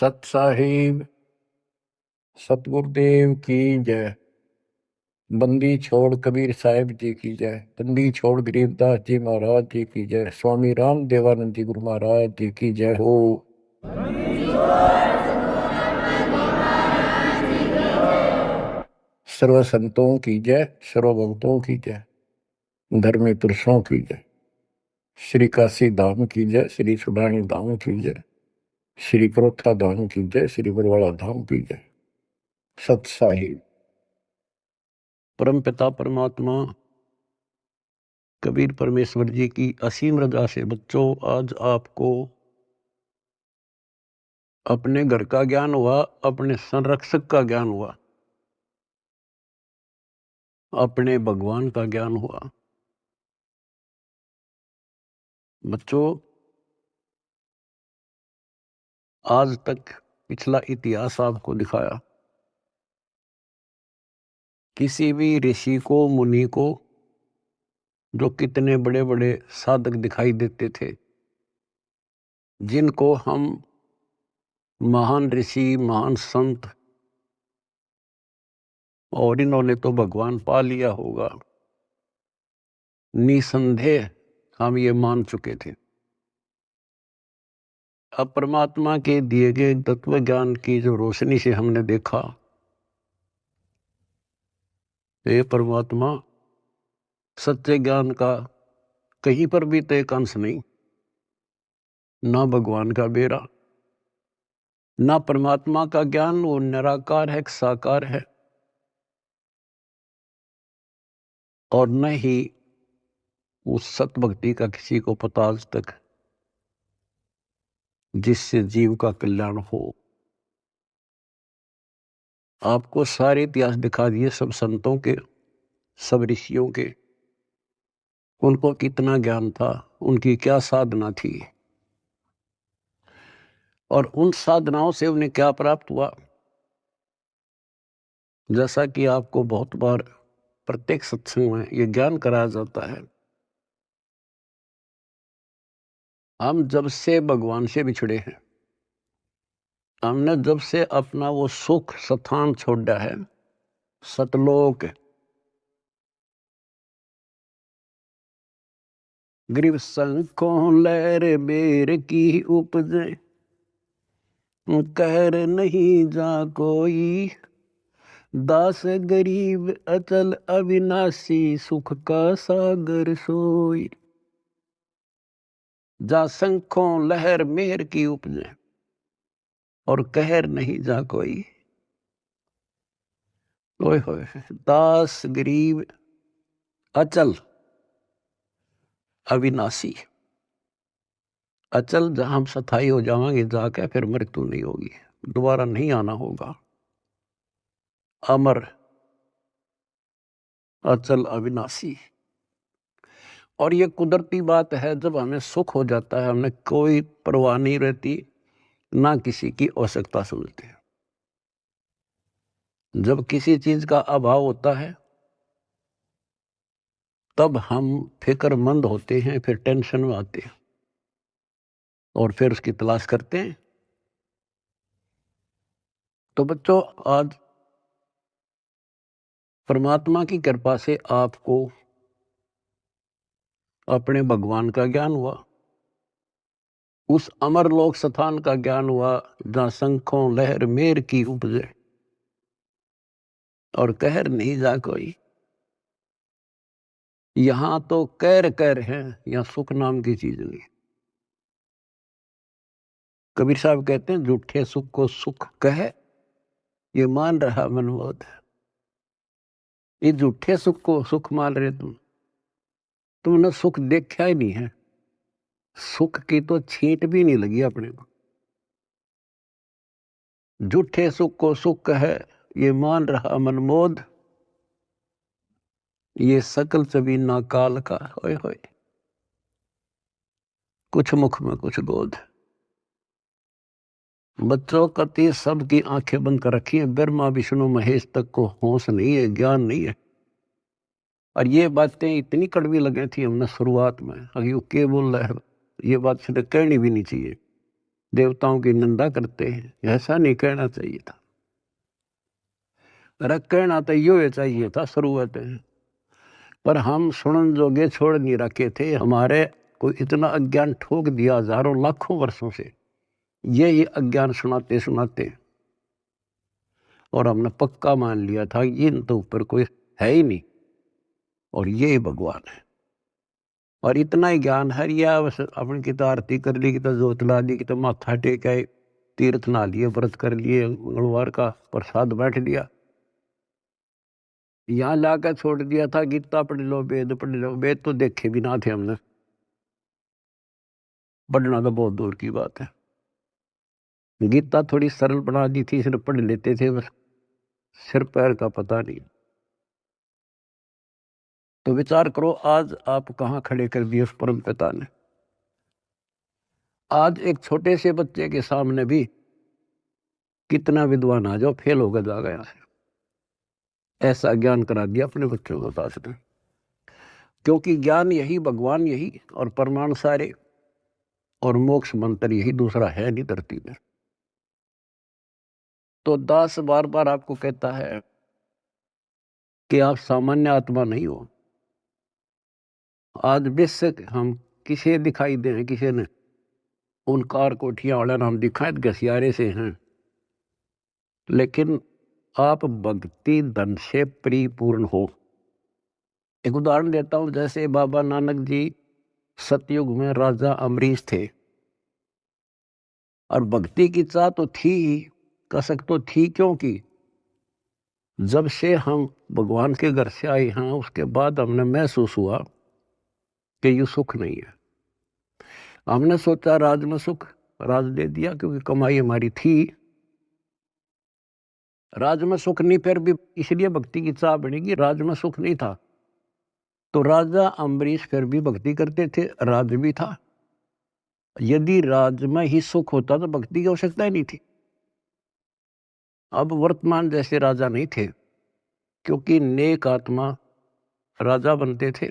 सत साहिब सतगुरुदेव की जय। बंदी छोड़ कबीर साहिब जी की जय। बंदी छोड़ गरीबदास जी महाराज जी की जय। स्वामी राम देवानंद जी गुरु महाराज जी की जय हो। सर्व संतों की जय, सर्व भक्तों की जय, धर्मी पुरुषों की जय। श्री काशी धाम की जय, श्री सुडानी धाम की जय, श्री क्रोथा धाम की जय, श्री बरवाड़ा धाम की जय। सत साहिब। परम पिता परमात्मा कबीर परमेश्वर जी की असीम रजा से बच्चों आज आपको अपने घर का ज्ञान हुआ, अपने संरक्षक का ज्ञान हुआ, अपने भगवान का ज्ञान हुआ। बच्चों आज तक पिछला इतिहास आपको दिखाया। किसी भी ऋषि को, मुनि को जो कितने बड़े बड़े साधक दिखाई देते थे, जिनको हम महान ऋषि, महान संत, और इन्होंने तो भगवान पा लिया होगा, निसंदेह हम ये मान चुके थे। अब परमात्मा के दिए गए तत्व ज्ञान की जो रोशनी से हमने देखा, ये परमात्मा सच्चे ज्ञान का कहीं पर भी तो एक अंश नहीं, ना भगवान का बेरा, ना परमात्मा का ज्ञान वो निराकार है, साकार है, और न ही उस सत भक्ति का किसी को पता आज तक जिससे जीव का कल्याण हो। आपको सारे इतिहास दिखा दिए, सब संतों के, सब ऋषियों के, उनको कितना ज्ञान था, उनकी क्या साधना थी, और उन साधनाओं से उन्हें क्या प्राप्त हुआ। जैसा कि आपको बहुत बार प्रत्येक सत्संग में ये ज्ञान कराया जाता है, हम जब से भगवान से बिछड़े हैं, हमने जब से अपना वो सुख स्थान छोड़ा है, सतलोक, ग्रीव संकों लहर बेर की उपजे, कहर नहीं जा कोई, दास गरीब अचल अविनाशी, सुख का सागर सोई। जा संखों लहर मेहर की उपजे, और कहर नहीं जा कोई। ओए होए, दास गरीब अचल अविनाशी। अचल जहां हम स्थायी हो जाएंगे जाके, फिर मृत्यु नहीं होगी, दोबारा नहीं आना होगा। अमर अचल अविनाशी। और ये कुदरती बात है, जब हमें सुख हो जाता है हमें कोई परवाह नहीं रहती, ना किसी की आवश्यकता समझते हैं। जब किसी चीज का अभाव होता है तब हम फिक्रमंद होते हैं, फिर टेंशन में आते हैं और फिर उसकी तलाश करते हैं। तो बच्चों आज परमात्मा की कृपा से आपको अपने भगवान का ज्ञान हुआ, उस अमर लोक स्थान का ज्ञान हुआ जहां शंखों लहर मेर की उपजे, और कहर नहीं जा कोई। यहां तो कैर कैर है, यहां सुख नाम की चीज नहीं। कबीर साहब कहते हैं, झूठे सुख को सुख कहे, ये मान रहा मनमोद। ये झूठे सुख को सुख मान रहे तुमने सुख देखा ही नहीं है, सुख की तो छींट भी नहीं लगी अपने को। झूठे सुख को सुख है, ये मान रहा मनमोद, ये सकल चबी ना काल का। होए होए, कुछ मुख में कुछ गोद। बच्चों कति सबकी आंखें बंद कर रखी है, ब्रह्मा विष्णु महेश तक को होश नहीं है, ज्ञान नहीं है। और ये बातें इतनी कड़वी लगी थी हमने शुरुआत में, अभी वो क्या बोल रहा है, ये बात सीधे कहनी भी नहीं चाहिए। देवताओं की निंदा करते हैं। ऐसा नहीं कहना चाहिए था। अरे कहना तो यो चाहिए था शुरुआत में, पर हम सुनन जोगे छोड़ नहीं रखे थे। हमारे को इतना अज्ञान ठोक दिया हजारों लाखों वर्षों से, यही अज्ञान सुनाते सुनाते, और हमने पक्का मान लिया था इन तो ऊपर कोई है ही नहीं और यही भगवान है। और इतना ही ज्ञान है, या बस अपनी की तो आरती कर ली, की तो जोत ला दी, की तो माथा टेक आए, तीर्थ नहा लिए, व्रत कर लिए, मंगलवार का प्रसाद बैठ लिया, यहाँ लाकर छोड़ दिया था गीता पढ़ लो, वेद पढ़ लो। वेद तो देखे भी ना थे हमने, पढ़ना तो बहुत दूर की बात है। गीता थोड़ी सरल बना दी थी, सिर्फ पढ़ लेते थे बस, सिर पैर का पता नहीं। तो विचार करो आज आप कहाँ खड़े कर दिए उस परम पिता ने। आज एक छोटे से बच्चे के सामने भी कितना विद्वान आ जाओ फेल होकर जा गया है, ऐसा ज्ञान करा दिया अपने बच्चों को दास ने। क्योंकि ज्ञान यही, भगवान यही, और परमाणु सारे, और मोक्ष मंत्र यही, दूसरा है नहीं धरती में। तो दास बार बार आपको कहता है कि आप सामान्य आत्मा नहीं हो। आज बेशक हम किसे दिखाई दे, किसी ने उन कार कोठियां वाले नाम दिखाए घसियारे से हैं, लेकिन आप भक्ति धन से परिपूर्ण हो। एक उदाहरण देता हूं, जैसे बाबा नानक जी सतयुग में राजा अमरीश थे, और भक्ति की चाह तो थी ही, कसक तो थी, क्योंकि जब से हम भगवान के घर से आए हैं उसके बाद हमने महसूस हुआ कि ये सुख नहीं है। हमने सोचा राज में सुख, राज दे दिया क्योंकि कमाई हमारी थी। राज में सुख नहीं, फिर भी इसलिए भक्ति की चाह बनेगी, राज में सुख नहीं था। तो राजा अम्बरीश फिर भी भक्ति करते थे, राज भी था। यदि राज में ही सुख होता तो भक्ति की आवश्यकता ही नहीं थी। अब वर्तमान जैसे राजा नहीं थे, क्योंकि नेक आत्मा राजा बनते थे,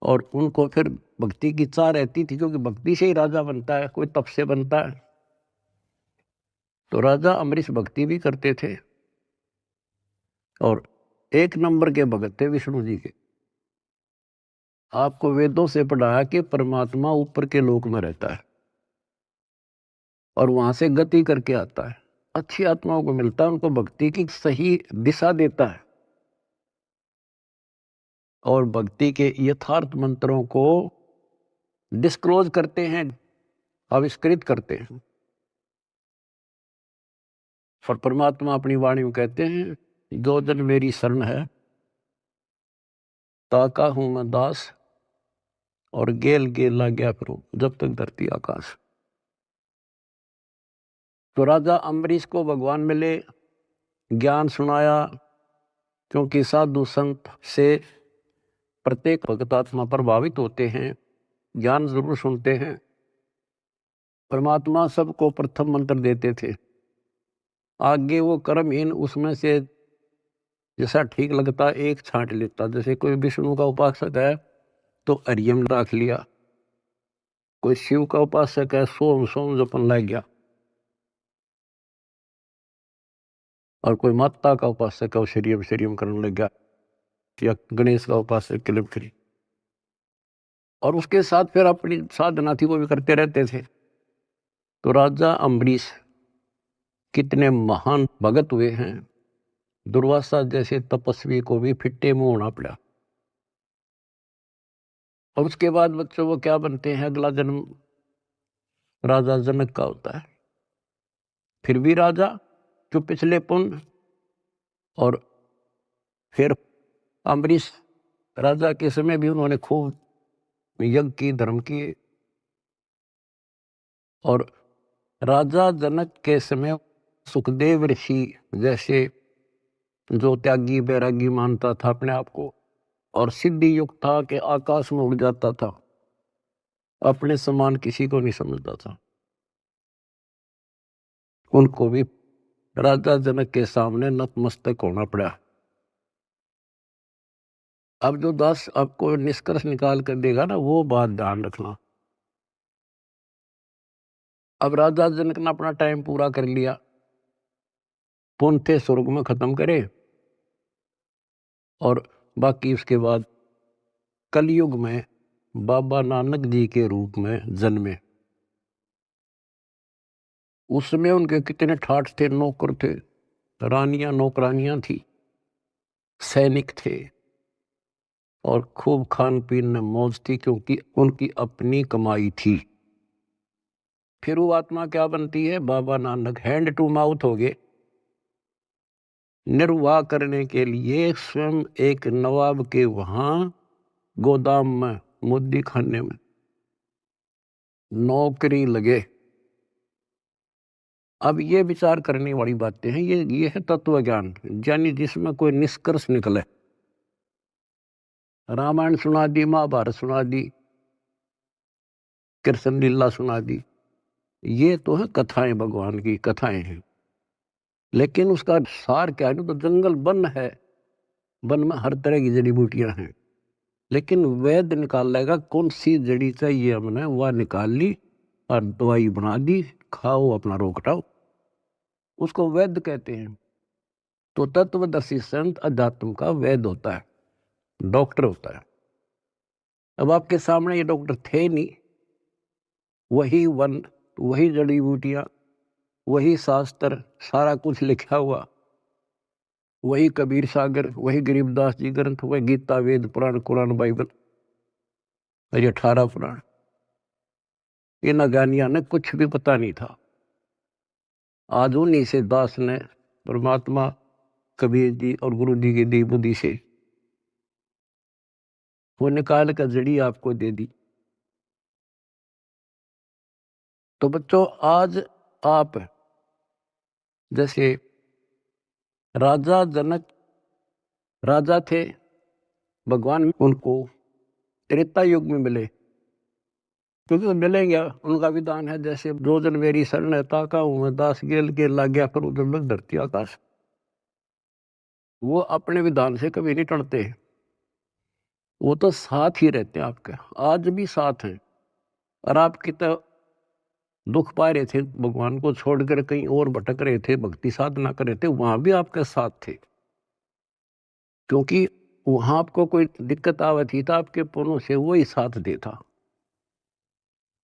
और उनको फिर भक्ति की चाह रहती थी, क्योंकि भक्ति से ही राजा बनता है, कोई तप से बनता है। तो राजा अम्बरीश भक्ति भी करते थे, और एक नंबर के भगत थे विष्णु जी के। आपको वेदों से पढ़ाया कि परमात्मा ऊपर के लोक में रहता है और वहां से गति करके आता है, अच्छी आत्माओं को मिलता है, उनको भक्ति की सही दिशा देता है, और भक्ति के यथार्थ मंत्रों को डिस्क्लोज करते हैं, आविष्कृत करते हैं। और परमात्मा अपनी वाणी में कहते हैं, जो जन मेरी शरण है ताका हूं मैं दास, और गेल गेल ला गया फिर जब तक धरती आकाश। तो राजा अम्बरीश को भगवान मिले, ज्ञान सुनाया, क्योंकि साधु संत से प्रत्येक भगतात्मा प्रभावित होते हैं, ज्ञान जरूर सुनते हैं। परमात्मा सबको प्रथम मंत्र देते थे, आगे वो कर्महीन उसमें से जैसा ठीक लगता एक छांट लेता। जैसे कोई विष्णु का उपासक है तो हरियम रख लिया, कोई शिव का उपासक है सोम सोम जपन लग गया, और कोई माता का उपासक है वो श्रीयम श्रीयम करने लग गया, या गणेश का उपासक किलम करी। और उसके साथ फिर अपनी साधना थी वो भी करते रहते थे। तो राजा अम्बरीश कितने महान भगत हुए हैं, दुर्वासा जैसे तपस्वी को भी फिट्टे मुंह होना पड़ा। और उसके बाद बच्चों वो क्या बनते हैं, अगला जन्म राजा जनक का होता है, फिर भी राजा जो पिछले पुण्य, और फिर अम्बरीश राजा के समय भी उन्होंने खूब यज्ञ की, धर्म किए। और राजा जनक के समय सुखदेव ऋषि जैसे, जो त्यागी बैरागी मानता था अपने आप को, और सिद्धि युक्त था कि आकाश में उड़ जाता था, अपने समान किसी को नहीं समझता था, उनको भी राजा जनक के सामने नतमस्तक होना पड़ा। अब जो दास आपको निष्कर्ष निकाल कर देगा ना, वो बात ध्यान रखना। अब राजा जनक ने अपना टाइम पूरा कर लिया, पुनः स्वर्ग में खत्म करे, और बाकी उसके बाद कलयुग में बाबा नानक जी के रूप में जन्मे। उसमें उनके कितने ठाठ थे, नौकर थे, रानियां नौकरानियां थी, सैनिक थे, और खूब खान पीन में मौज थी, क्योंकि उनकी अपनी कमाई थी। फिर वो आत्मा क्या बनती है? Baba Nanak hand to mouth हो गए, निर्वाह करने के लिए स्वयं एक नवाब के वहां गोदाम में, मुद्दी खाने में नौकरी लगे। अब ये विचार करने वाली बातें हैं, ये है तत्व ज्ञान, यानी जिसमें कोई निष्कर्ष निकले। रामायण सुना दी, महाभारत सुना दी, कृष्ण लीला सुना दी, ये तो है कथाएं, भगवान की कथाएं हैं। लेकिन उसका सार क्या है? तो जंगल वन है, वन में हर तरह की जड़ी बूटियां हैं, लेकिन वैद्य निकाल लेगा कौन सी जड़ी चाहिए हमने, वह निकाल ली और दवाई बना दी, खाओ अपना रोग हटाओ, उसको वैद्य कहते हैं। तो तत्वदर्शी संत अध्यात्म का वैद्य होता है, डॉक्टर होता है। अब आपके सामने ये डॉक्टर थे नहीं, वही वन, वही जड़ी बूटियां, वही शास्त्र, सारा कुछ लिखा हुआ, वही कबीर सागर, वही गरीबदास जी ग्रंथ, वही गीता, वेद, पुराण, कुरान, बाइबल, ये 18 पुराण। इन अज्ञानियों ने कुछ भी पता नहीं था। आज उन्हीं से दास ने परमात्मा कबीर जी और गुरु जी की दी बुद्धि से वो निकाल कर जड़ी आपको दे दी। तो बच्चों, आज आप जैसे राजा जनक राजा थे, भगवान उनको त्रेता युग में मिले, क्योंकि तो मिलेंगे, उनका विधान है जैसे जो जन मेरी शरण है ताका हूं मैं दास, गेल के लाग गया फिर उधर लग धरती आकाश। वो अपने विधान से कभी नहीं टलते, वो तो साथ ही रहते हैं आपके, आज भी साथ हैं। और आप कितना दुख पा रहे थे, भगवान को छोड़कर कहीं और भटक रहे थे, भक्ति साधना कर रहे थे, वहां भी आपके साथ थे, क्योंकि वहां आपको कोई दिक्कत आवे थी तो आपके पुरों से वो ही साथ देता,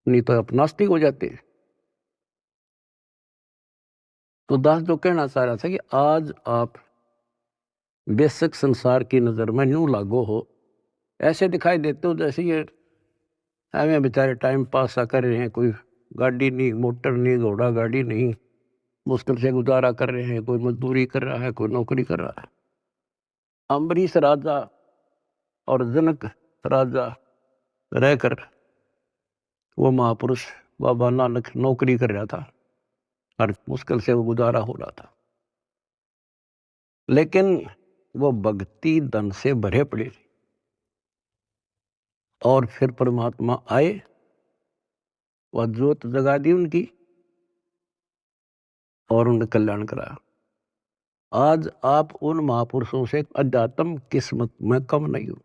नहीं तो आप नास्तिक हो जाते। तो दास जो कहना चाह रहा था कि आज आप बेशक संसार की नजर में यूं लागो हो, ऐसे दिखाई देते हो जैसे ये हमें बेचारे टाइम पास सा कर रहे हैं, कोई गाड़ी नहीं, मोटर नहीं, घोड़ा गाड़ी नहीं, मुश्किल से गुजारा कर रहे हैं, कोई मजदूरी कर रहा है, कोई नौकरी कर रहा है। अम्बरीश राजा और जनक राजा रहकर वो महापुरुष बाबा नानक नौकरी कर रहा था और मुश्किल से वो गुजारा हो रहा था, लेकिन वो भक्ति धन से भरे पड़े थे। और फिर परमात्मा आए, वह ज्योत जगा दी उनकी और उन्हें कल्याण कराया। आज आप उन महापुरुषों से अध्यात्म किस्मत में कम नहीं हो,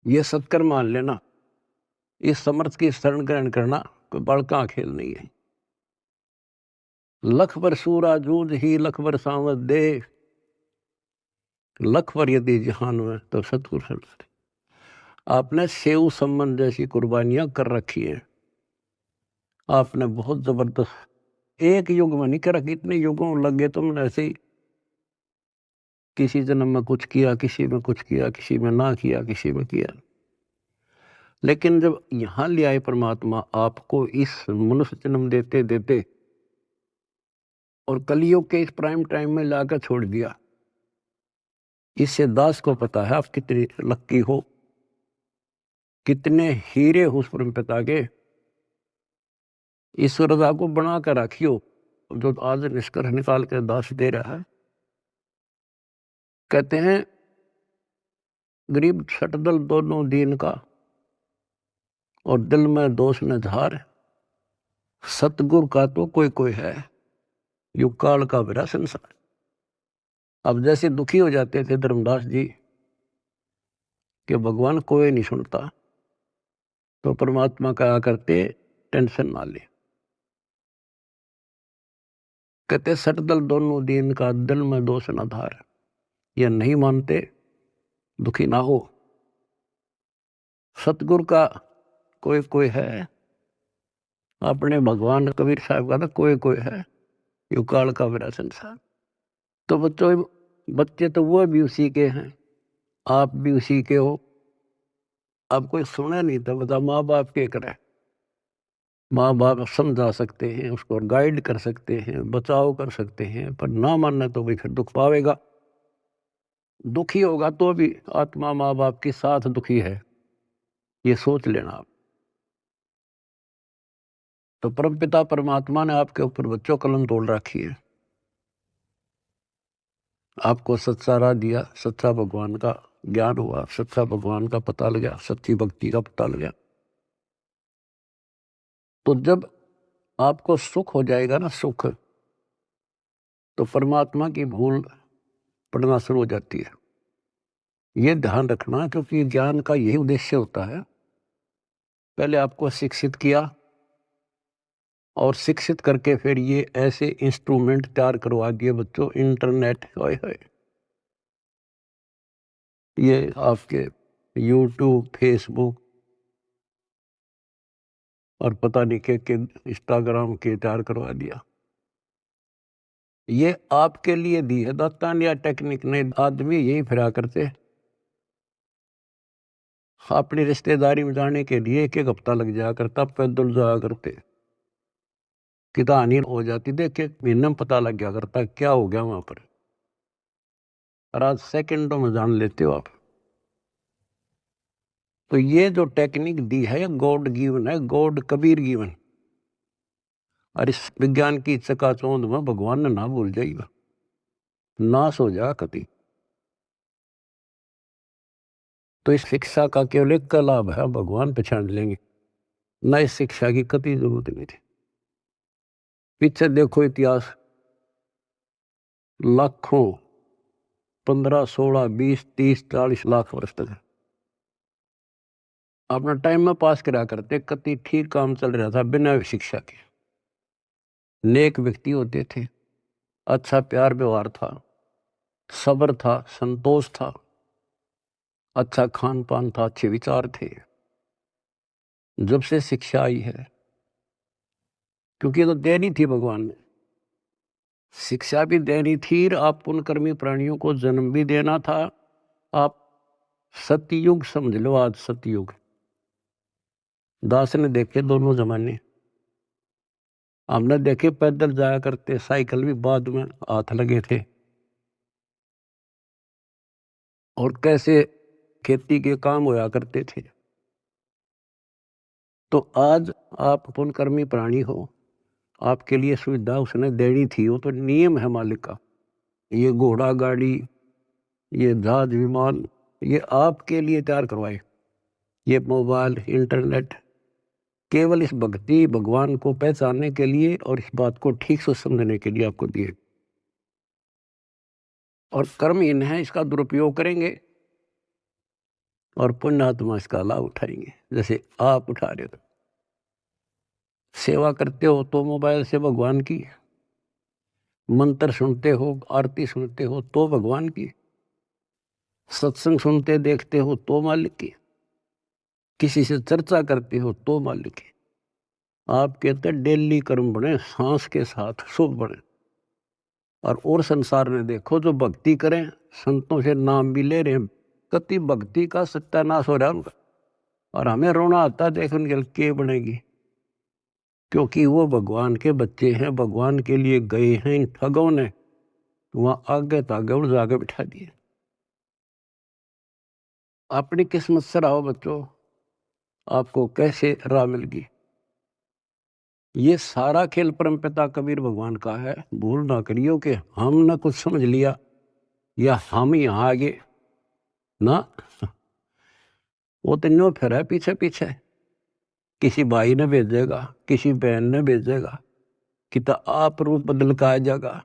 ये सत्कर मान लेना। इस समर्थ की शरण ग्रहण करना कोई बड़का खेल नहीं है। लख बर सूरा जूझ ही लख बर सांवत दे, लख बर यदि जहान में तो सतगुरु शरण। आपने सेव संबंध जैसी कुर्बानियां कर रखी है, आपने बहुत जबरदस्त, एक युग में नहीं कर रखी, इतने युगों लगे तुमने ऐसे ही, किसी जन्म में कुछ किया, किसी में कुछ किया, किसी में ना किया, किसी में किया। लेकिन जब यहां ले आए परमात्मा आपको इस मनुष्य जन्म देते देते और कलयुग के इस प्राइम टाइम में लाकर छोड़ दिया, इससे दास को पता है आप कितने लक्की हो, कितने हीरे हो उस परम पिता के। ईश्वर रजा को बना कर रखियो, जो आज निष्कर्ष निकाल कर दास दे रहा है। कहते हैं गरीब छटदल दोनों दीन का, और दिल में दोष न धार, सतगुरु का तो कोई कोई है, युग काल का बिरा संसार। अब जैसे दुखी हो जाते थे धर्मदास जी कि भगवान कोई नहीं सुनता, तो परमात्मा कहा करते टेंशन ना ले। कहते सट दल दोनों दीन का दिल में दोष न धार। ये नहीं मानते दुखी ना हो। सतगुरु का कोई कोई है, अपने भगवान कबीर साहब का तो कोई कोई है, यू काल का मेरा संसार। तो बच्चों, बच्चे तो वो भी उसी के हैं, आप भी उसी के हो। अब कोई सुने नहीं तो बता माँ बाप के करे। माँ बाप समझा सकते हैं, उसको गाइड कर सकते हैं, बचाव कर सकते हैं, पर ना मानना तो भाई फिर दुख पावेगा। दुखी होगा तो भी आत्मा माँ बाप के साथ दुखी है, ये सोच लेना आप। तो परमपिता परमात्मा ने आपके ऊपर बच्चों कलम तोड़ रखी है। आपको सच्चा राह दिया, सच्चा भगवान का ज्ञान हुआ, सच्चा भगवान का पता लगा, सच्ची भक्ति का पता लगा। तो जब आपको सुख हो जाएगा ना, सुख, तो परमात्मा की भूल पड़ना शुरू हो जाती है। ये ध्यान रखना, क्योंकि ज्ञान का यही उद्देश्य होता है। पहले आपको शिक्षित किया और शिक्षित करके फिर ये ऐसे इंस्ट्रूमेंट तैयार करवा दिए बच्चों, इंटरनेट, ये आपके यूट्यूब, फेसबुक और पता नहीं के इंस्टाग्राम के तैयार करवा दिया। ये आपके लिए दी है दातान या टेक्निक ने। आदमी यही फिरा करते अपनी रिश्तेदारी में जाने के लिए एक एक हफ्ता लग जाया करता, पैदल जाया करते, कितानी हो जाती, देख के महीने में पता लग गया करता क्या हो गया वहां पर। और आज सेकंडों में जान लेते हो आप। तो ये जो टेक्निक दी है गॉड गिवन है, गॉड कबीर गिवन। और इस विज्ञान की चकाचौंध में भगवान ने ना भूल जाएगा, नाश हो जा कति। तो इस शिक्षा का केवल एक का लाभ है, भगवान पहचान लेंगे, न इस शिक्षा की कति जरूरत नहीं थी। पीछे देखो इतिहास, लाखों, 15, 16, 20, 30, 40 लाख वर्ष तक अपना टाइम में पास करा करते, कति ठीक काम चल रहा था बिना शिक्षा के। नेक व्यक्ति होते थे, अच्छा प्यार व्यवहार था, सब्र था, संतोष था, अच्छा खान पान था, अच्छे विचार थे। जब से शिक्षा आई है, क्योंकि ये तो देनी थी भगवान ने, शिक्षा भी देनी थी, आप पुण्यकर्मी प्राणियों को जन्म भी देना था। आप सतयुग समझ लो, आज सतयुग। दास ने देखे दोनों जमाने, हमने देखे पैदल जाया करते, साइकिल भी बाद में हाथ लगे थे, और कैसे खेती के काम होया करते थे। तो आज आप पुण्यकर्मी प्राणी हो, आपके लिए सुविधा उसने देनी थी, वो तो नियम है मालिक का। ये घोड़ा गाड़ी, ये जहाज विमान, ये आपके लिए तैयार करवाए। ये मोबाइल, इंटरनेट केवल इस भक्ति भगवान को पहचानने के लिए और इस बात को ठीक से समझने के लिए आपको दिए। और कर्महीन है, इसका दुरुपयोग करेंगे और पुण्यात्मा इसका लाभ उठाएंगे, जैसे आप उठा रहे हो। सेवा करते हो तो मोबाइल से भगवान की, मंत्र सुनते हो, आरती सुनते हो तो भगवान की, सत्संग सुनते देखते हो तो मालिक की, किसी से चर्चा करते हो तो मालिक की। आप कहते डेली कर्म बने, सांस के साथ शुभ बने। और संसार में देखो, जो भक्ति करें, संतों से नाम भी ले रहे हैं, कति भक्ति का सत्यानाश हो रहा है उनका। और हमें रोना आता देख उनके के बनेगी, क्योंकि वो भगवान के बच्चे हैं, भगवान के लिए गए हैं। इन ठगों ने वहां आगे तागे और जागे बिठा दिए। अपनी किस्मत से रहो बच्चों, आपको कैसे राह मिल गई। ये सारा खेल परमपिता कबीर भगवान का है। भूल ना करियो कि हमने कुछ समझ लिया या हम यहाँ आगे ना, वो तो न्यों फिर है पीछे पीछे। किसी भाई ने भेजेगा, किसी बहन ने भेजेगा कि तो आप रूप बदल का आ जाएगा,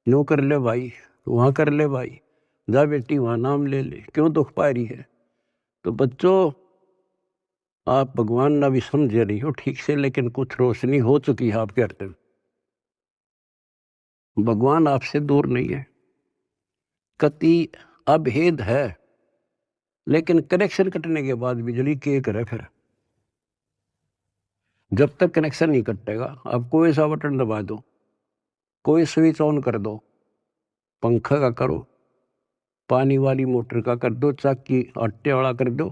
न्यों कर ले भाई, वहां कर ले भाई, जा बेटी वहां नाम ले ले, क्यों दुख पा रही है। तो बच्चों, आप भगवान ना भी समझे नहीं हो ठीक से, लेकिन कुछ रोशनी हो चुकी है आपके हृदय में। भगवान आपसे दूर नहीं है, कति अभेद है, लेकिन कनेक्शन कटने के बाद बिजली के करे फिर। जब तक कनेक्शन नहीं कटेगा, आप कोई सा बटन दबा दो, कोई स्विच ऑन कर दो, पंखा का करो, पानी वाली मोटर का कर दो, चक्की आटे वाला कर दो,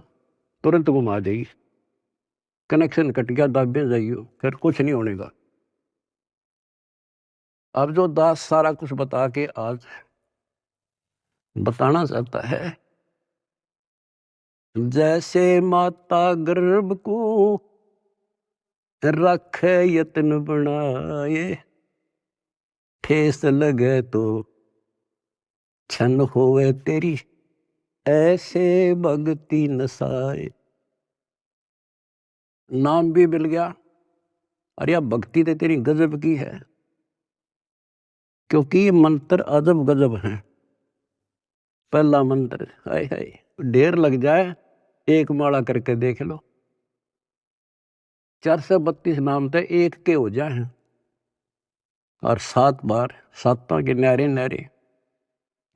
तुरंत घुमा देगी। कनेक्शन कट गया, दाबे जाइयो, फिर कुछ नहीं होने का। अब जो दास सारा कुछ बता के आज बताना चाहता है, जैसे माता गर्भ को रखे यत्न बनाए, ठेस लगे तो छन होवे तेरी, ऐसे भक्ति नसाए। नाम भी मिल गया, अरे यार भक्ति तो तेरी गजब की है, क्योंकि ये मंत्र अजब गजब है। पहला मंत्र, हाय हाय, ढेर लग जाए, एक माला करके देख लो, 432 नाम तो एक के हो जाए, और 7 बार, 7 के न्यारे न्यारे।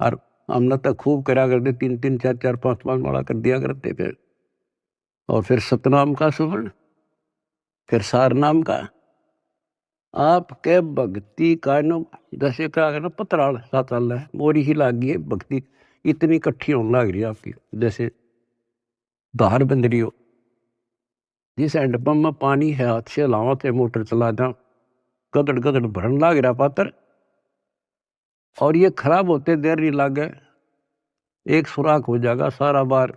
और हमने तो खूब करा करते, 3-3, 4-4, 5-5 माला कर दिया करते फिर। और फिर सतनाम का सुवर्ण, फिर सार नाम का। आपके भक्ति का नो जैसे क्या ना पतराल साताल है, मोरी ही लागी है भक्ति, इतनी इकट्ठी होने लग रही है आपकी, जैसे धार बंद रही हो। जिस हैंडपंप में पानी है, हाथ से लावा थे, मोटर चला जा, गदड़ गदड़ भरन लाग रहा पात्र, और ये खराब होते देर नहीं लागे, एक सुराख हो जाएगा सारा बार।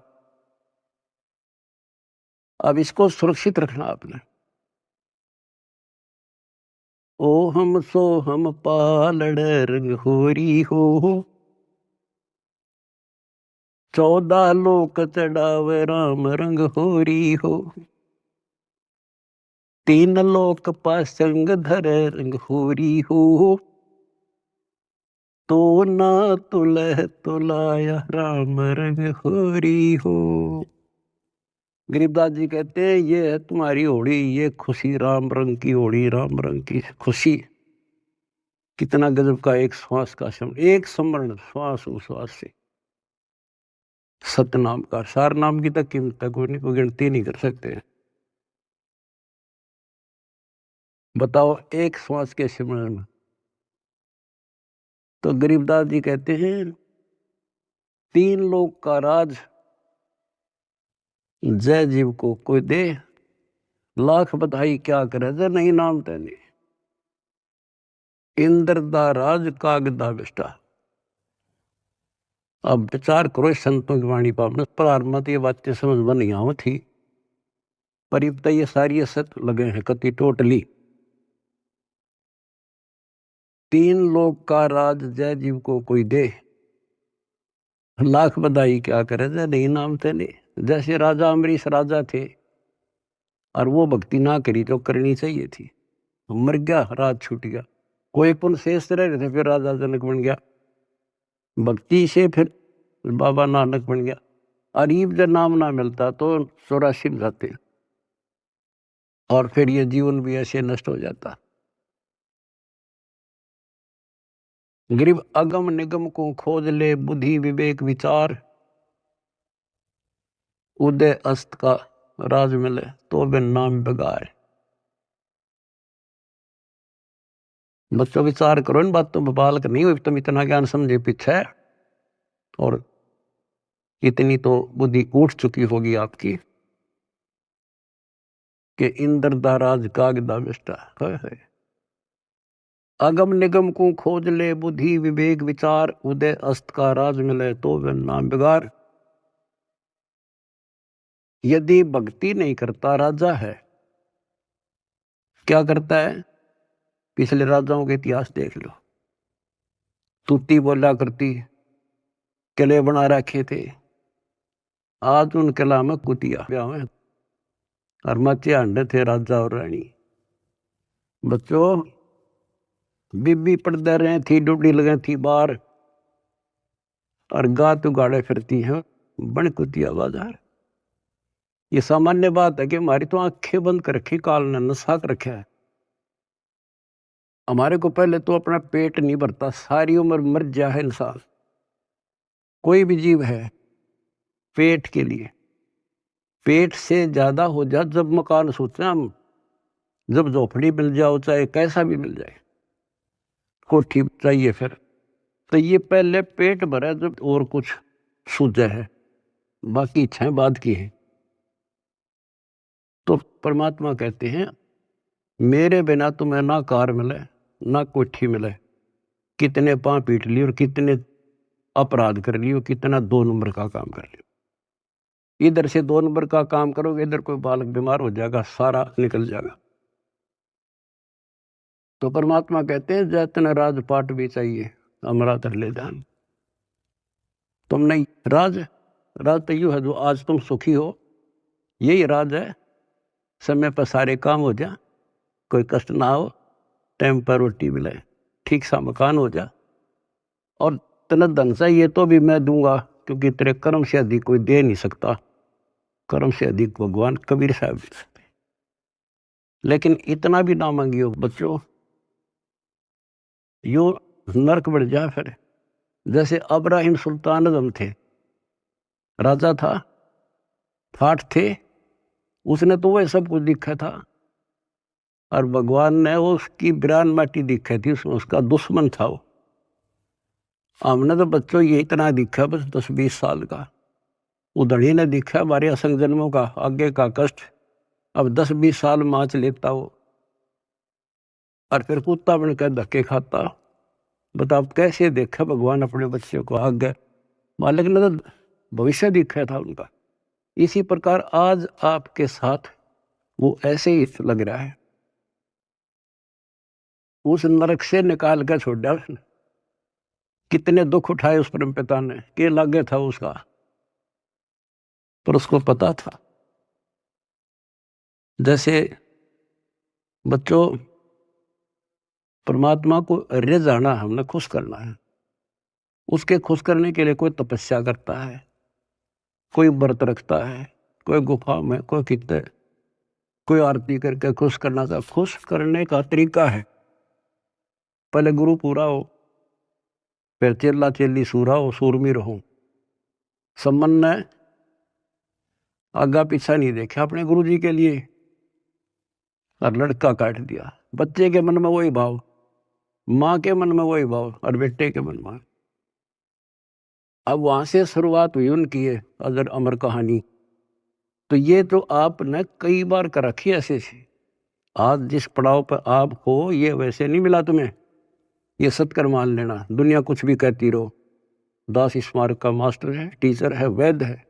अब इसको सुरक्षित रखना आपने। ओ हम सो हम पालड़ रंग होरी हो, 14 लोक चढ़ावे राम रंग होरी हो, 3 लोक पासंग धरे रंग होरी हो, तो ना तुलह तुलाया राम रंग होरी हो। गरीबदास जी कहते हैं, ये है तुम्हारी होली, ये खुशी राम रंग की होली, राम रंग की खुशी। कितना गजब का एक श्वास का शब्द, एक स्मरण श्वास उश्वास से। सतनाम का, सार नाम की तक कीमत तक कोई नहीं, कोई गिनती नहीं कर सकते। बताओ एक श्वास के सिमरण में। तो गरीबदास जी कहते हैं, 3 लोक का राज जय जीव को कोई दे, लाख बधाई क्या करे जय नहीं नाम तेने। इंद्र दा राज कागदा बिष्टा। अब विचार करो इस संतों की वाणी पर, प्रारंभ में ये बातें समझ में नहीं आव थी, पर अब ये सारी असत लगे हैं कति टोटली। 3 लोक का राज जय जीव को कोई दे, लाख बधाई क्या करे जय नहीं नाम तेने। जैसे राजा अमरीश राजा थे, और वो भक्ति ना करी जो करनी चाहिए थी, मर गया, राज छूट गया। कोई पुण्य शेष रह रहे थे, फिर राजा जनक बन गया, भक्ति से फिर बाबा नानक बन गया। अरीब जब नाम ना मिलता तो 84 में जाते, और फिर ये जीवन भी ऐसे नष्ट हो जाता। गरीब अगम निगम को खोज ले, बुद्धि विवेक विचार, उदय अस्त का राज मिले, तो बिन नाम बगाए। बच्चों विचार करो इन बातों पर, बालक नहीं हुई तुम इतना ज्ञान समझे पीछे, और इतनी तो बुद्धि उठ चुकी होगी आपकी कि इंद्र दा राज कागदा बिष्टा है। अगम निगम को खोज ले, बुद्धि विवेक विचार, उदय अस्त का राज मिले, तो बिन नाम बिगार। यदि भक्ति नहीं करता राजा है, क्या करता है? पिछले राजाओं के इतिहास देख लो। तूती बोला करती, किले बना रखे थे, आज उन किला में कुतिया ब्याह, और मचे अंडे थे राजा और रानी। बच्चों बीबी पड़दे रहे थी, डुबड़ी लगे थी बाहर, और गात उगाड़े फिरती है बन कुतिया बाजार। ये सामान्य बात है कि हमारी तो आंखें बंद कर रखी, काल ने नशा कर रखा है। हमारे को पहले तो अपना पेट नहीं भरता, सारी उम्र मर जा है इंसान, कोई भी जीव है, पेट के लिए। पेट से ज्यादा हो जा जब मकान सोचते हैं हम, जब झोपड़ी मिल जाओ चाहे कैसा भी मिल जाए, कोठी चाहिए फिर, तो ये पहले पेट भरा जब और कुछ सूझे है, बाकी इच्छाएं बाद की है। तो परमात्मा कहते हैं मेरे बिना तुम्हें ना कार मिले ना कोठी मिले, कितने पांव पीट लिए और कितने अपराध कर लिए, कितना 2 नंबर का काम कर लिया। इधर से 2 नंबर का काम करोगे, इधर कोई बालक बीमार हो जाएगा, सारा निकल जाएगा। तो परमात्मा कहते हैं जैतन राजपाट भी चाहिए हमारा तर ले ध्यान। तुम नहीं राज तो यू है जो आज तुम सुखी हो, यही राज है। समय पर सारे काम हो जा, कोई कष्ट ना हो, टाइम पर रोटी मिले, ठीक सा मकान हो जा, और तना धन चाहिए तो भी मैं दूंगा, क्योंकि तेरे कर्म से अधिक कोई दे नहीं सकता, कर्म से अधिक भगवान कबीर साहब दे सकते। लेकिन इतना भी ना मांगियो बच्चों, यो नरक बढ़ जा फिर। जैसे अब्राहिम सुल्तान आजम थे, राजा था, ठाठ थे, उसने तो वह सब कुछ दिखा था, और भगवान ने उसकी बिरान माटी दिखी थी, उसमें उसका दुश्मन था वो। हमने तो बच्चों ये इतना दिखा बस 10-20 साल का, उधड़ी ने दिखा हमारे असंग जन्मों का आगे का कष्ट, अब 10-20 साल माच लेता वो, और फिर कुत्ता बन कर धक्के खाता। बताओ कैसे देखा भगवान अपने बच्चे को आगे, मालिक ने तो भविष्य दिखा था उनका। इसी प्रकार आज आपके साथ वो ऐसे ही लग रहा है, उस नरक से निकाल कर छोड़ दिया उसने। कितने दुख उठाए उस परम पिता ने, के लागे था उसका, पर उसको पता था। जैसे बच्चों परमात्मा को रिझाना, हमने खुश करना है, उसके खुश करने के लिए कोई तपस्या करता है, कोई व्रत रखता है, कोई गुफा में, कोई कितने, कोई आरती करके खुश करना था। खुश करने का तरीका है, पहले गुरु पूरा हो, फिर चेला चेली सूरा हो, सूरमी रहो। संबंध ने आगा पीछा नहीं देखा अपने गुरु जी के लिए, और लड़का काट दिया। बच्चे के मन में वही भाव, माँ के मन में वही भाव, और बेटे के मन में। अब वहां से शुरुआत हुई उनकी है अजर अमर कहानी। तो ये तो आपने कई बार कर रखी ऐसे से, आज जिस पड़ाव पर आप हो ये वैसे नहीं मिला तुम्हें, ये सत्कर मान लेना। दुनिया कुछ भी कहती रहो, दास स्मारक का मास्टर है, टीचर है, वैद्य है,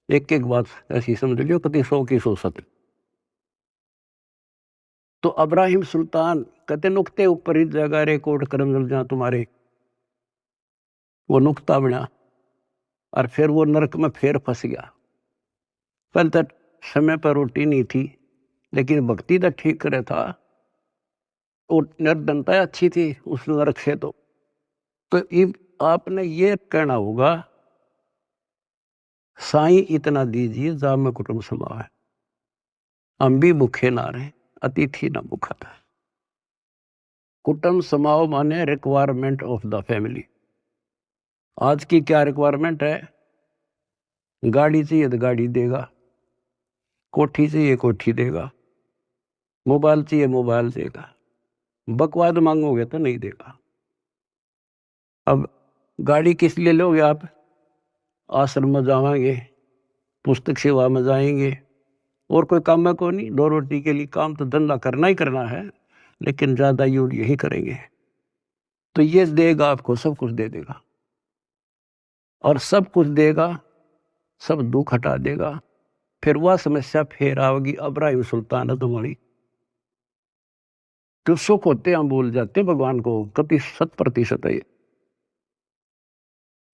एक एक बात ऐसी समझ लियो कति 100 की 100 सत्य। तो अब्राहिम सुल्तान कहते नुक्ते ऊपर ही जगह रे कोट करम जल जा तुम्हारे, वो नुक्ता बना, और फिर वो नरक में फिर फंस गया। पहले तक समय पर रोटी नहीं थी, लेकिन भक्ति तो ठीक करे था, और निर्धनता अच्छी थी उस नरक से। तो आपने ये कहना होगा साईं इतना दीजिए जा में कुटुंब समाओ है, हम भी भूखे ना रहे, अतिथि ना भूखा था। कुटुंब समाओ माने रिक्वायरमेंट ऑफ द फैमिली। आज की क्या रिक्वायरमेंट है, गाड़ी चाहिए तो गाड़ी देगा, कोठी चाहिए कोठी देगा, मोबाइल चाहिए मोबाइल देगा, बकवाद मांगोगे तो नहीं देगा। अब गाड़ी किस लिए लोगे आप, आश्रम में जाएंगे, पुस्तक सेवा में जाएंगे, और कोई काम में को नहीं, 2 रोटी के लिए काम तो धंधा करना ही करना है, लेकिन ज्यादा यूज यही करेंगे। तो ये देगा आपको, सब कुछ दे देगा, और सब कुछ देगा, सब दुख हटा देगा। फिर वह समस्या फिर आओगी अब्राहिम सुल्तान तुम्हारी। जो सुख होते हम भूल जाते भगवान को, कति 100% है,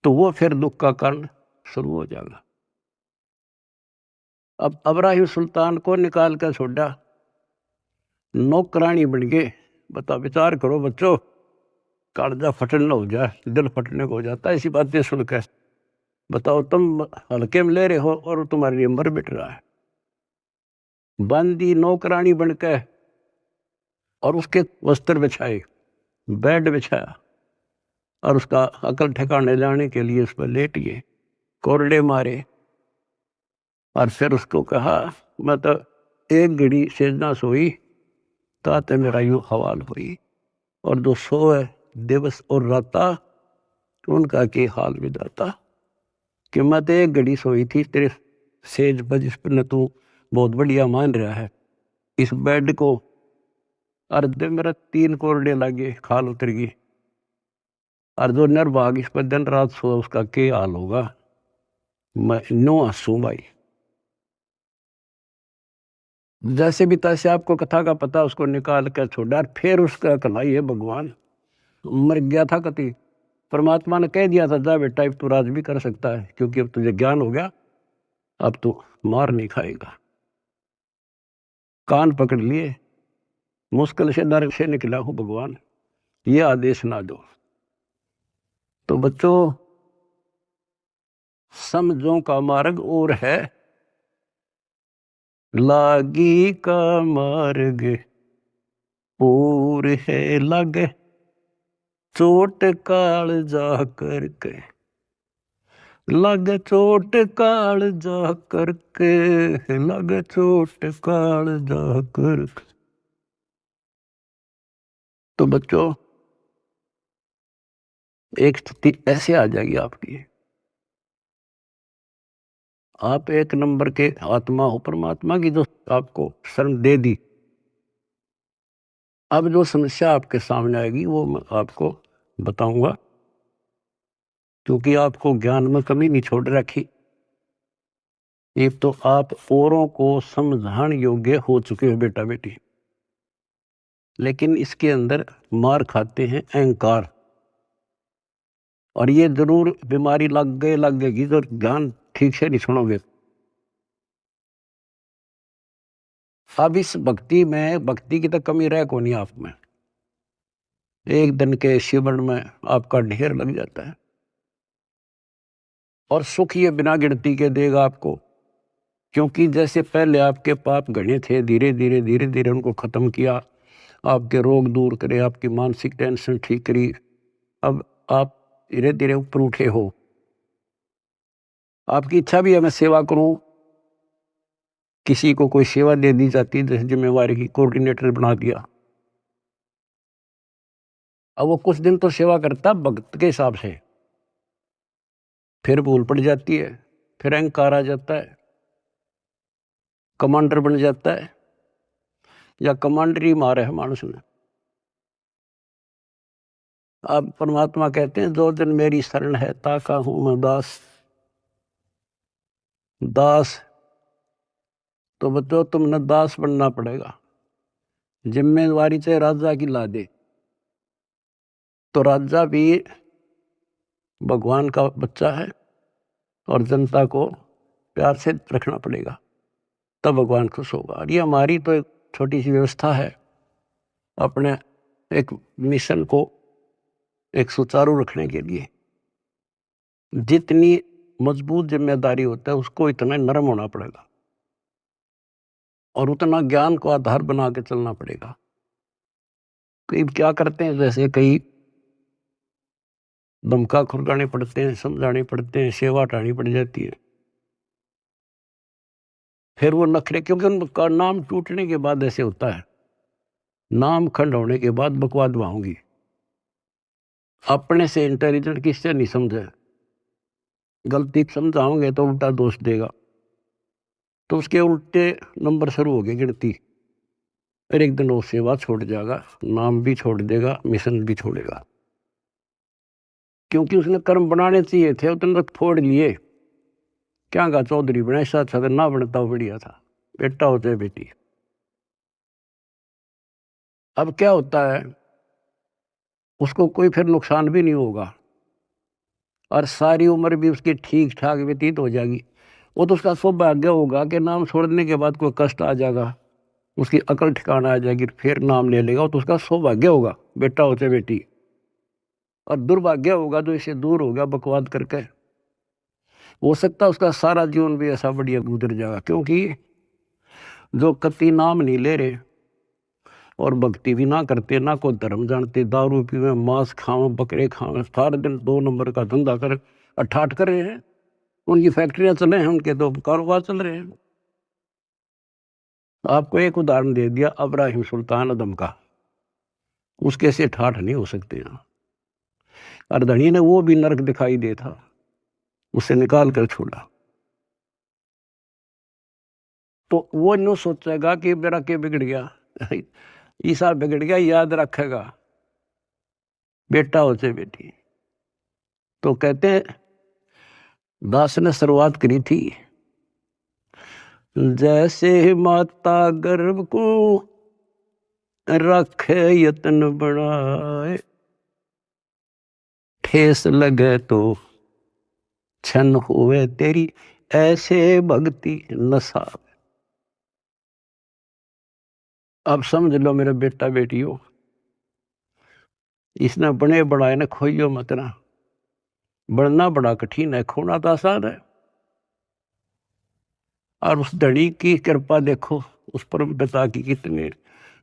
तो वो फिर दुख का कारण शुरू हो जाएगा। अब अब्राहिम सुल्तान को निकाल कर छोड़ा, नौकरानी बन गए। बता विचार करो बच्चों, कालजा फटना हो जाए, दिल फटने को हो जाता है ऐसी बातें सुनकर। बताओ तुम हल्के में ले रहे हो और तुम्हारे लिए मर मिट रहा है। बांदी नौकरानी बनकर और उसके वस्त्र बिछाए, बेड बिछाया और उसका अकल ठिकाने लाने के लिए उस पर लेट गए, कोरडे मारे और फिर उसको कहा मैं तो एक घड़ी सेजना सोई ताते मेरा यूं हवाल हुई, और जो सोए दिवस और राता उनका के हाल विदाता, कि मैं तो एक घड़ी सोई थी तेरे सेज पर जिस पर न तू बहुत बढ़िया मान रहा है, इस बेड को अर्ध मेरा 3 कोरडे लगे, खाल उतर गई, और जो निर्भाग इस पर दिन रात सो उसका क्या हाल होगा। मैं नो हंसू भाई, जैसे भी तैसे आपको कथा का पता उसको निकाल कर छोड़ा, और फिर उसका कलाई है भगवान मर गया था कति, परमात्मा ने कह दिया था जा बेटा अब तू राज भी कर सकता है, क्योंकि अब तुझे ज्ञान हो गया, अब तू मार नहीं खाएगा। कान पकड़ लिए, मुश्किल से नरक से निकला हूं भगवान, ये आदेश ना दो। तो बच्चों समझो का मार्ग और है, लागी का मार्ग और है लागे, चोट काल जा करके, लग चोट काल जा करके, लग चोट काल जा करके। तो बच्चों एक स्थिति ऐसे आ जाएगी आपकी, आप एक नंबर के आत्मा हो परमात्मा की, जो आपको शरण दे दी। अब जो समस्या आपके सामने आएगी वो मैं आपको बताऊंगा, क्योंकि आपको ज्ञान में कमी नहीं छोड़ रखी। एक तो आप औरों को समझाने योग्य हो चुके हो बेटा बेटी, लेकिन इसके अंदर मार खाते हैं अहंकार, और ये जरूर बीमारी लगेगी तो ज्ञान ठीक से नहीं सुनोगे। अब इस भक्ति में, भक्ति की तो कमी रह को नहीं आप में, एक दिन के शिवन में आपका ढेर लग जाता है, और सुख ये बिना गिनती के देगा आपको, क्योंकि जैसे पहले आपके पाप घने थे, धीरे धीरे उनको खत्म किया, आपके रोग दूर करे, आपकी मानसिक टेंशन ठीक करी, अब आप धीरे धीरे ऊपर उठे हो। आपकी इच्छा भी है मैं सेवा करूं, किसी को कोई सेवा दे दी जाती है, जैसे जिम्मेवारी की कोऑर्डिनेटर बना दिया, अब वो कुछ दिन तो सेवा करता भक्त के हिसाब से, फिर भूल पड़ जाती है, फिर अहंकार आ जाता है, कमांडर बन जाता है, या कमांडर ही मारा है मानुष ने। अब परमात्मा कहते हैं जो दिन मेरी शरण है ताका हूं मैं दास, दास। तो बच्चों तुमने दास बनना पड़ेगा, जिम्मेवारी चाहे राजा की ला दे, तो राजा भी भगवान का बच्चा है, और जनता को प्यार से रखना पड़ेगा, तब भगवान खुश होगा। और ये हमारी तो एक छोटी सी व्यवस्था है, अपने एक मिशन को एक सुचारू रखने के लिए। जितनी मजबूत जिम्मेदारी होता है उसको इतना नरम होना पड़ेगा, और उतना ज्ञान को आधार बना के चलना पड़ेगा। कई क्या करते हैं, जैसे कई धमका खुरगाने पड़ते हैं, समझाने पड़ते हैं, सेवा हटानी पड़ जाती है, फिर वो नखरे, क्योंकि उनका नाम टूटने के बाद ऐसे होता है, नाम खंड होने के बाद बकवाद वहांगी, अपने से इंटेलिजेंट किससे नहीं समझे, गलती समझाओगे तो उल्टा दोष देगा, तो उसके उल्टे नंबर शुरू हो गए गिनती, फिर एक दिन वो सेवा छोड़ जाएगा, नाम भी छोड़ देगा, मिशन भी छोड़ेगा, क्योंकि उसने कर्म बनाने चाहिए थे, उतने तक फोड़ लिए, क्या का चौधरी बना, ऐसा अच्छा ना बनता हो बढ़िया था, बेटा हो चाहे बेटी। अब क्या होता है, उसको कोई फिर नुकसान भी नहीं होगा, और सारी उम्र भी उसकी ठीक ठाक व्यतीत हो जाएगी। वो तो उसका सौभाग्य होगा कि नाम छोड़ने के बाद कोई कष्ट आ जाएगा, उसकी अकल ठिकाना आ जाएगी, फिर नाम ले लेगा, तो उसका सौभाग्य होगा, बेटा हो चाहे बेटी। और दुर्भाग्य होगा जो इसे दूर होगा बकवाद करके, हो सकता है उसका सारा जीवन भी ऐसा बढ़िया गुजर जाएगा, क्योंकि जो कति नाम नहीं ले रहे और भक्ति भी ना करते, ना को धर्म जानते, दारू पीवे, मांस खावे, बकरे खावे, सारे दिन 2 नंबर का धंधा कर अठाठ कर रहे हैं। उनकी फैक्ट्रियां चले हैं, उनके तो कारोबार चल रहे हैं। आपको एक उदाहरण दे दिया अब्राहिम सुल्तान अदम का, उसके से ठाठ नहीं हो सकते यहाँ। अर्धणी ने वो भी नरक दिखाई दे था, उसे निकाल कर छोड़ा। तो वो यूं सोचेगा कि मेरा क्या बिगड़ गया, ईसा बिगड़ गया, याद रखेगा बेटा हो चाहे बेटी। तो कहते हैं दास ने शुरुआत करी थी, जैसे माता गर्भ को रखे यत्न बढ़ाए, ठेस लगे तो छन हुए तेरी, ऐसे भक्ति नशा। अब समझ लो मेरे बेटा बेटियों, इसने बने बढ़ाए ने खोइयो मत ना। बढ़ना बड़ा कठिन है, खोना तो आसान है। और उस धड़ी की कृपा देखो, उस परम पिता की कितने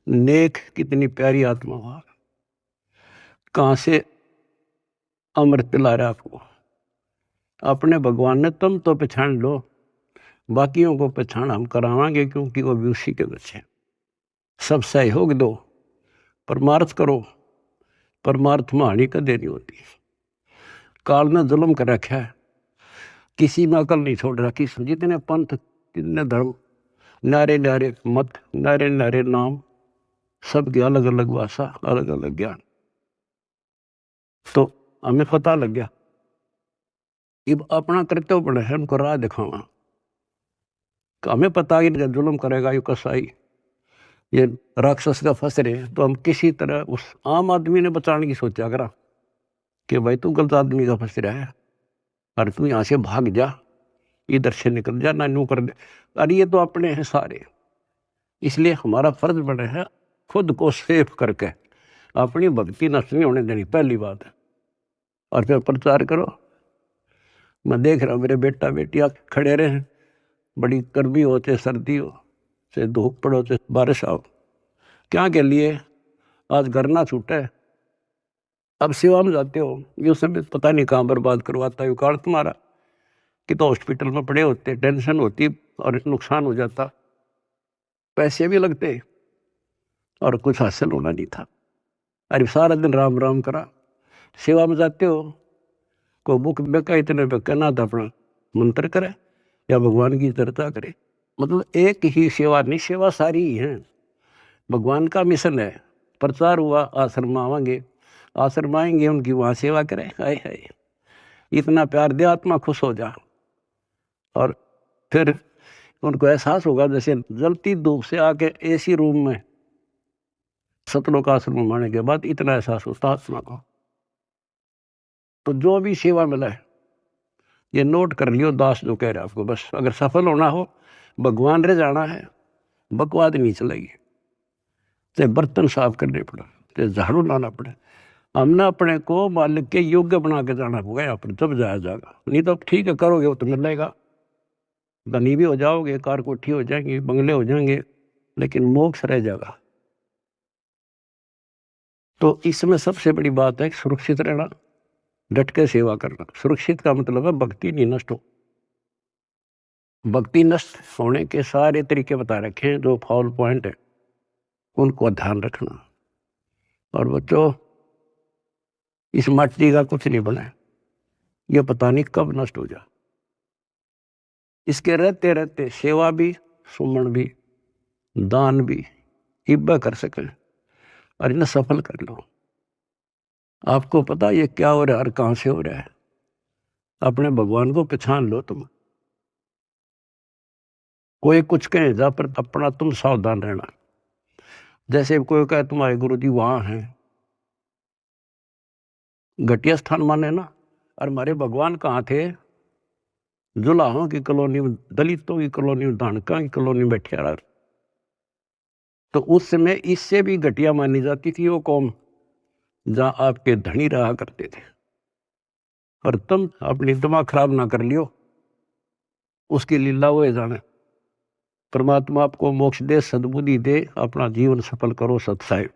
नेक, कितनी प्यारी आत्मा हुआ, कहां से अमृत पिला रहा आपको। अपने भगवान ने तुम तो पहचान लो, बाकियों को पहचान हम करावांगे, क्योंकि वो भी उसी के बच्चे। सब सहयोग दो, परमार्थ करो, परमार्थ में हानि कदे नहीं होती। काल ने जुल्म कर रखा है, किसी में अकल नहीं छोड़ रखी। जितने पंथ, जितने धर्म, नारे नारे मत, नारे नारे नाम, सबकी अलग अलग भाषा, अलग अलग ज्ञान। तो हमें पता लग गया, अब अपना कर्तव्य बने है उनको राह दिखावा। हमें पता ही जुल्म करेगा ये कसाई, ये राक्षस का फंस रहे, तो हम किसी तरह उस आम आदमी ने बचाने की सोचा करा कि भाई तू गलत आदमी का फंस रहा है और तू यहाँ से भाग जा, इधर से निकल जा, ना यूं कर दे। अरे ये तो अपने हैं सारे, इसलिए हमारा फर्ज बने है खुद को सेफ करके अपनी भक्ति नष्ट नहीं होने देनी, पहली बात है। और फिर प्रचार करो। मैं देख रहा हूँ मेरे बेटा बेटियां खड़े रहे, बड़ी गर्मी हो चाहे सर्दी हो, चाहे धूप पड़ो चाहे बारिश आओ, क्या के लिए आज घर ना छूटे। अब सेवा में जाते हो, ये समय पता नहीं कहाँ बर्बाद करवाता है काल तुम्हारा, कि तो हॉस्पिटल में पड़े होते, टेंशन होती और नुकसान हो जाता, पैसे भी लगते और कुछ हासिल होना नहीं था। अरे सारा दिन राम राम करा, सेवा में जाते हो, को बुक बेका इतने बेका ना था, अपना मंत्र करे या भगवान की चर्चा करे। मतलब एक ही सेवा नहीं, सेवा सारी ही है। भगवान का मिशन है, प्रचार हुआ, आश्रम आवांगे, आश्रम आएंगे, उनकी वहां सेवा करें। हाय हाय, इतना प्यार दे, आत्मा खुश हो जा। और फिर उनको एहसास होगा जैसे जलती धूप से आके एसी रूम में सतलोक आश्रम में आने के बाद इतना एहसास होता आत्मा को। तो जो भी सेवा मिला है ये नोट कर लियो, दास जो कह रहे आपको, बस अगर सफल होना हो, भगवान रह जाना है, बकवाद नहीं चलेगी। चाहे बर्तन साफ करने पड़े, चाहे झाड़ू लाना पड़े, हमने अपने को मालिक के योग्य बना के जाना होगा यहाँ पर, जब जाया जाएगा। नहीं तो ठीक है करोगे वो तो मिलेगा, धनी भी हो जाओगे, कार कोठी हो जाएंगे, बंगले हो जाएंगे, लेकिन मोक्ष रह जाएगा। तो इसमें सबसे बड़ी बात है सुरक्षित रहना, डट के सेवा करना। सुरक्षित का मतलब है भक्ति नहीं नष्ट हो। भक्ति नष्ट होने के सारे तरीके बता रखे हैं, जो फॉल पॉइंट है उनको ध्यान रखना। और बच्चों, इस माटी का कुछ नहीं बना है, ये पता नहीं कब नष्ट हो जाए। इसके रहते रहते सेवा भी, सुमन भी, दान भी इब्बा कर सके और इन्हें सफल कर लो। आपको पता ये क्या हो रहा है और कहां से हो रहा है, अपने भगवान को पहचान लो। तुम कोई कुछ कहे जा, पर अपना तुम सावधान रहना। जैसे कोई कहे तुम्हारे गुरु जी वहां हैं, घटिया स्थान माने ना। और हमारे भगवान कहाँ थे? जुलाहों की कॉलोनी में, दलितों की कॉलोनी में, धानका की कॉलोनी में बैठे रहा। तो उस समय इससे भी घटिया मानी जाती थी वो कौम, जहां आपके धनी रहा करते थे। और तुम अपनी दिमाग खराब ना कर लियो, उसकी लीला वो जाने। परमात्मा आपको मोक्ष दे, सद्बुद्धि दे, अपना जीवन सफल करो। सत्साई।